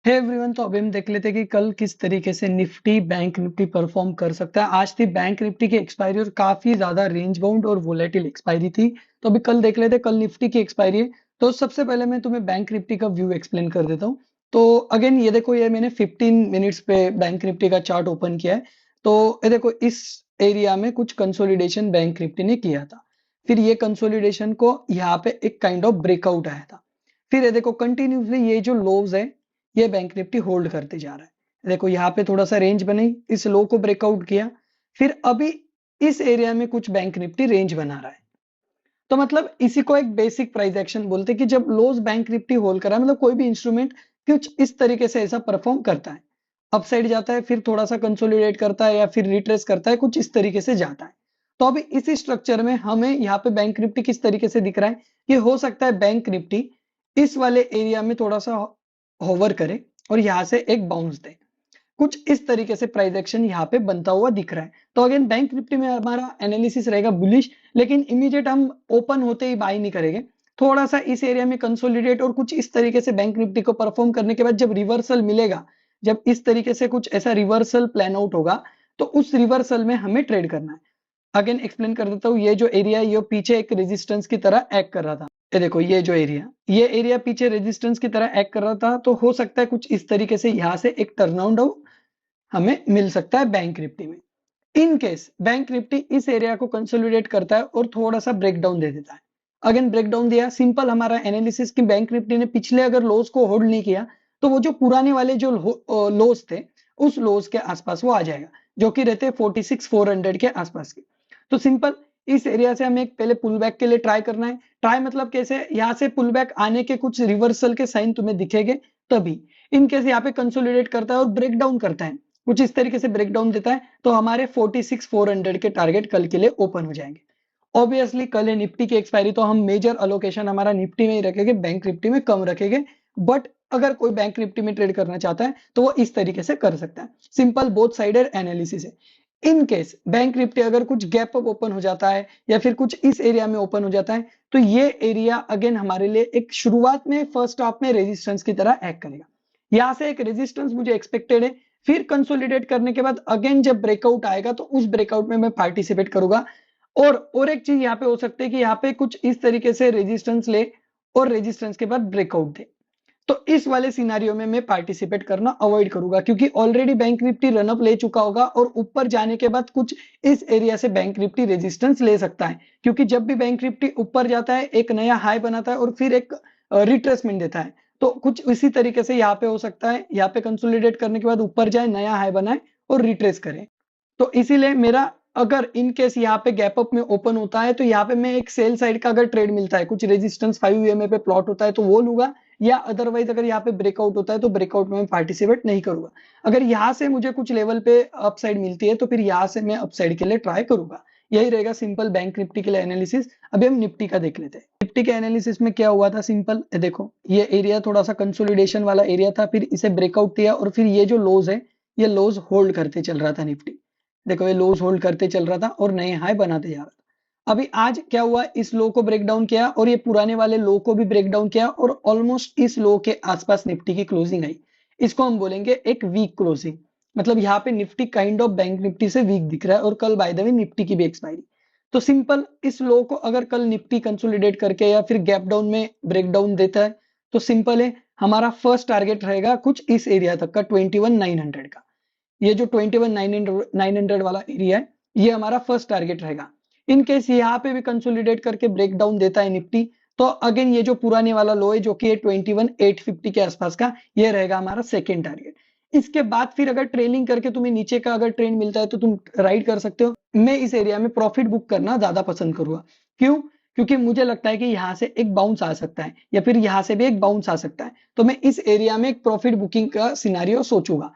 Hey everyone, तो अभी हम देख लेते हैं कि कल किस तरीके से निफ्टी बैंक निफ्टी परफॉर्म कर सकता है। आज थी बैंक निफ्टी की एक्सपायरी और काफी ज्यादा रेंज बाउंड और वोलेटिल एक्सपायरी थी। तो अभी कल देख लेते हैं, कल निफ्टी की एक्सपायरी है। तो सबसे पहले मैं तुम्हें बैंक निफ्टी का व्यू एक्सप्लेन कर देता हूँ। तो अगेन ये देखो, ये मैंने 15 मिनट्स पे बैंक निफ्टी का चार्ट ओपन किया है। तो ये देखो, इस एरिया में कुछ कंसोलिडेशन बैंक निफ्टी ने किया था। फिर ये कंसोलिडेशन को यहाँ पे एक काइंड ऑफ ब्रेकआउट आया था। फिर ये देखो, कंटिन्यूसली ये जो लोज है ये बैंक निफ्टी होल्ड करते जा रहा है। देखो यहाँ पे थोड़ा सा रेंज बनाई, इस लो को ब्रेकआउट किया, फिर अभी इस एरिया में कुछ बैंक निफ्टी रेंज बना रहा है। तो मतलब इसी को एक बेसिक प्राइस एक्शन बोलते हैं कि जब लोज बैंक निफ्टी होल्ड करा है, मतलब कोई भी इंस्ट्रूमेंट कुछ इस तरीके से ऐसा परफॉर्म करता है। अपसाइड जाता है, फिर थोड़ा सा कंसोलिडेट करता है या फिर रिट्रेस करता है, कुछ इस तरीके से जाता है। तो अभी इसी स्ट्रक्चर में हमें यहाँ पे बैंक निफ्टी किस तरीके से दिख रहा है कि हो सकता है बैंक निफ्टी इस वाले एरिया में थोड़ा सा होवर करे और यहाँ से एक बाउंस दे। कुछ इस तरीके से प्राइस एक्शन यहाँ पे बनता हुआ दिख रहा है। तो अगेन बैंक निफ्टी में हमारा एनालिसिस रहेगा बुलिश, लेकिन इमीडिएट हम ओपन होते ही बाय नहीं करेंगे। थोड़ा सा इस एरिया में कंसोलिडेट और कुछ इस तरीके से बैंक निफ्टी को परफॉर्म करने के बाद जब रिवर्सल मिलेगा, जब इस तरीके से कुछ ऐसा रिवर्सल प्लान आउट होगा, तो उस रिवर्सल में हमें ट्रेड करना है। अगेन एक्सप्लेन कर देता हूँ, ये जो एरिया है ये पीछे एक रेजिस्टेंस की तरह एक्ट कर रहा था। ये देखो, ये एरिया पीछे रेजिस्टेंस की तरह एक्ट कर रहा था। तो हो सकता है कुछ इस तरीके से यहाँ से एक टर्नआउट हमें मिल सकता है बैंक निफ्टी में। इन केस बैंक निफ्टी इस एरिया को कंसोलिडेट करता है और थोड़ा सा ब्रेकडाउन दे देता है। अगेन ब्रेकडाउन दिया, सिंपल हमारा एनालिसिस कि बैंक निफ्टी ने पिछले अगर लोस को होल्ड नहीं किया, तो वो जो पुराने वाले जो लोस थे, उस लोस के आसपास वो आ जाएगा, जो कि रहते 46,400 के आसपास के। तो सिंपल इस एरिया से हमें पहले पुल बैक के लिए ट्राई करना है। ट्राई मतलब कैसे, यहाँ से पुल बैक आने के कुछ रिवर्सल के साइन तुम्हें दिखेंगे तभी। इन केस यहाँ पे कंसोलिडेट करता है और ब्रेक डाउन करता है, कुछ इस तरीके से ब्रेक डाउन देता है, तो हमारे 46,400 के टारगेट कल के लिए ओपन हो जाएंगे। ऑब्वियसली कल है निफ्टी की एक्सपायरी, तो हम मेजर अलोकेशन हमारा निफ्टी में ही रखेंगे, बैंक निफ्टी में कम रखेंगे। बट अगर कोई बैंक निफ्टी में ट्रेड करना चाहता है तो वो इस तरीके से कर सकता है। सिंपल बोथ साइडेड एनालिसिस है। इन केस बैंक निफ्टी अगर कुछ गैप अप ओपन हो जाता है या फिर कुछ इस एरिया में ओपन हो जाता है, तो ये एरिया अगेन हमारे लिए एक शुरुआत में फर्स्ट हाफ में रेजिस्टेंस की तरह एक्ट करेगा। यहाँ से एक रेजिस्टेंस मुझे एक्सपेक्टेड है। फिर कंसोलिडेट करने के बाद अगेन जब ब्रेकआउट आएगा तो उस ब्रेकआउट में मैं पार्टिसिपेट करूंगा। और एक चीज यहाँ पे हो सकती है कि यहाँ पे कुछ इस तरीके से रेजिस्टेंस ले और रेजिस्टेंस के बाद ब्रेकआउट दे। तो इस वाले सिनारियो में मैं पार्टिसिपेट करना अवॉइड करूंगा, क्योंकि ऑलरेडी बैंक निफ्टी रनअप ले चुका होगा और ऊपर जाने के बाद कुछ इस एरिया से बैंक निफ्टी रेजिस्टेंस ले सकता है। क्योंकि जब भी बैंक निफ्टी ऊपर जाता है, एक नया हाई बनाता है और फिर एक रिट्रेसमेंट देता है। तो कुछ इसी तरीके से यहाँ पे हो सकता है, यहाँ पे कंसोलिडेट करने के बाद ऊपर जाए, नया हाई बनाए और रिट्रेस करे। तो इसीलिए मेरा, अगर इन केस यहाँ पे गैप अप में ओपन होता है, तो यहाँ पे मैं एक सेल साइड का अगर ट्रेड मिलता है, कुछ रेजिस्टेंस 5 ईएमए पे प्लॉट होता है तो वो लूंगा, या अदरवाइज अगर यहाँ पे ब्रेकआउट होता है तो ब्रेकआउट में मैं पार्टिसिपेट नहीं करूंगा। अगर यहाँ से मुझे कुछ लेवल पे अपसाइड मिलती है तो फिर यहाँ से मैं अपसाइड के लिए ट्राई करूंगा। यही रहेगा सिंपल बैंक निफ्टी के लिए एनालिसिस। अभी हम निफ्टी का देख लेते हैं। निफ्टी के एनालिसिस में क्या हुआ था, सिंपल देखो, ये एरिया थोड़ा सा कंसोलिडेशन वाला एरिया था, फिर इसे ब्रेकआउट किया और फिर ये जो लोज है, ये लोज होल्ड करते चल रहा था निफ्टी। देखो ये लोज होल्ड करते चल रहा था और नए हाई बनाते जा रहा था। अभी आज क्या हुआ, इस लो को ब्रेक डाउन किया और ये पुराने वाले लो को भी ब्रेक डाउन किया और ऑलमोस्ट इस लो के आसपास निफ्टी की क्लोजिंग आई। इसको हम बोलेंगे एक वीक क्लोजिंग। मतलब यहाँ पे Nifty kind of bank Nifty से वीक दिख रहा है और कल बाय द वे निफ्टी की भी एक्सपायरी। तो सिंपल इस लो को अगर कल निफ्टी कंसोलिडेट करके या फिर गैप डाउन में ब्रेक डाउन देता है, तो सिंपल है, हमारा फर्स्ट टारगेट रहेगा कुछ इस एरिया तक का 21,900 का। ये जो 21,900 वाला एरिया है, ये हमारा फर्स्ट टारगेट रहेगा। इन केस यहाँ पे भी कंसोलिडेट करके ब्रेक डाउन देता है निफ्टी, तो अगेन ये जो पुराने वाला लो है जो कि 21,850 के आसपास का, ये रहेगा हमारा सेकेंड टारगेट। इसके बाद फिर अगर ट्रेलिंग करके तुम्हें नीचे का अगर ट्रेंड मिलता है तो तुम राइड कर सकते हो। मैं इस एरिया में प्रॉफिट बुक करना ज्यादा पसंद करूंगा। क्यों? क्योंकि मुझे लगता है कि यहाँ से एक बाउंस आ सकता है या फिर यहाँ से भी एक बाउंस आ सकता है, तो मैं इस एरिया में एक प्रॉफिट बुकिंग का सिनारियो सोचूंगा।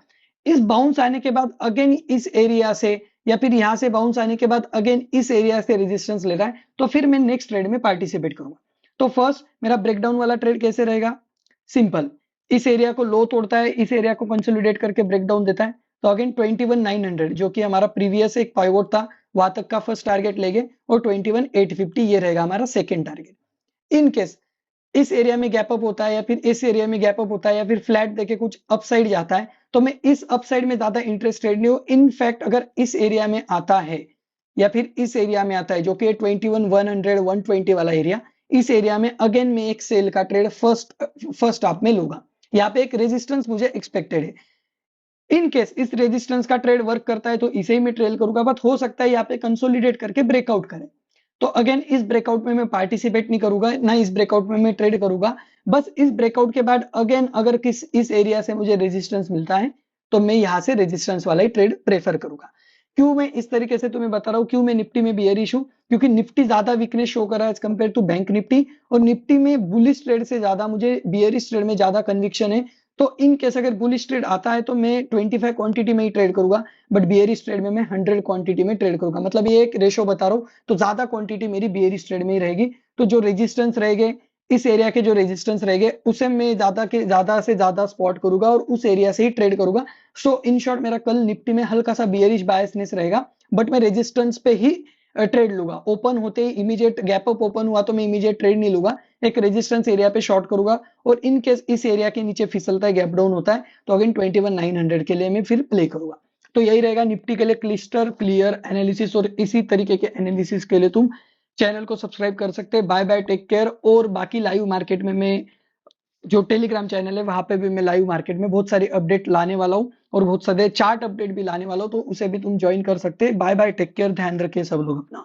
इस बाउंस आने के बाद अगेन इस एरिया से या फिर यहां से बाउंस आने के बाद अगेन इस एरिया से रेजिस्टेंस ले रहा है, तो फिर मैं नेक्स्ट ट्रेड में पार्टिसिपेट करूंगा। तो फर्स्ट मेरा ब्रेकडाउन वाला ट्रेड कैसे रहेगा, सिंपल, इस एरिया को लो तोड़ता है, इस एरिया को कंसोलिडेट करके ब्रेकडाउन देता है, तो अगेन 21,900 जो कि हमारा प्रीवियस एक पाइवोट था, वहां तक का फर्स्ट टारगेट लेंगे और 21,850 ये रहेगा हमारा सेकेंड टारगेट। इन केस इस एरिया में गैप अप होता है या फिर इस एरिया में गैप अप होता है या फिर फ्लैट देके कुछ अपसाइड जाता है, तो मैं इस अपसाइड में ज्यादा इंटरेस्टेड नहीं हूँ। इनफैक्ट अगर इस एरिया में आता है या फिर इस एरिया में आता है जो कि 21 100 120 वाला एरिया, इस एरिया में अगेन मैं एक सेल का ट्रेड फर्स्ट हाफ में लूंगा। यहाँ पे एक रेजिस्टेंस मुझे एक्सपेक्टेड है। इन केस इस रेजिस्टेंस का ट्रेड वर्क करता है तो इसे ही मैं ट्रेल करूंगा, बट हो सकता है यहाँ पे कंसोलिडेट करके ब्रेकआउट करे। तो अगेन इस ब्रेकआउट में मैं पार्टिसिपेट नहीं करूंगा, ना इस ब्रेकआउट में मैं ट्रेड करूंगा। बस इस ब्रेकआउट के बाद अगेन अगर इस एरिया से मुझे रेजिस्टेंस मिलता है तो मैं यहाँ से रेजिस्टेंस वाला ही ट्रेड प्रेफर करूंगा। क्यों मैं इस तरीके से तुम्हें बता रहा हूँ, क्यों मैं निफ्टी में बियरिश हूँ, क्योंकि निफ्टी ज्यादा वीकनेस शो कर रहा है as compare to Bank Nifty, और निफ्टी में बुलिश ट्रेड से ज्यादा मुझे बियरिश ट्रेड में ज्यादा कन्विक्शन है। तो इन केस अगर बुलिश ट्रेड आता है तो मैं 25 क्वांटिटी में ही ट्रेड करूंगा, बट बियरिश ट्रेड में मैं 100 क्वांटिटी में ट्रेड करूंगा। मतलब ये एक रेशो बता रहा हूँ, तो ज्यादा क्वांटिटी मेरी बियरिश ट्रेड में ही रहेगी। तो जो रेजिस्टेंस रहेंगे, इस एरिया के जो रेजिस्टेंस रहेंगे उसे मैं ज्यादा से ज्यादा स्पॉट करूंगा और उस एरिया से ही ट्रेड करूंगा। सो इन शॉर्ट मेरा कल निफ्टी में हल्का सा बियरिश बायसनेस रहेगा, बट मैं रेजिस्टेंस पे ही ट्रेड लूंगा। ओपन होते ही इमीडिएट गैप अप ओपन हुआ तो मैं इमीडिएट ट्रेड नहीं लूंगा, एक रेजिस्टेंस एरिया पे शॉर्ट करूंगा। और इन केस इस एरिया के नीचे फिसलता है, गैप डाउन होता है, तो अगेन 21 900 के लिए मैं फिर प्ले करूंगा। तो यही रहेगा निफ्टी के लिए क्लिस्टर क्लियर एनालिसिस, और इसी तरीके के एनालिसिस के लिए तुम चैनल को सब्सक्राइब कर सकते हैं। Bye bye, take care. और बाकी लाइव मार्केट में मैं जो टेलीग्राम चैनल है वहां पे भी मैं लाइव मार्केट में बहुत सारी अपडेट लाने वाला हूँ और बहुत सारे चार्ट अपडेट भी लाने वाला हूँ, तो उसे भी तुम ज्वाइन कर सकते हैं। बाय बाय, टेक केयर, ध्यान रखिए सब लोग अपना।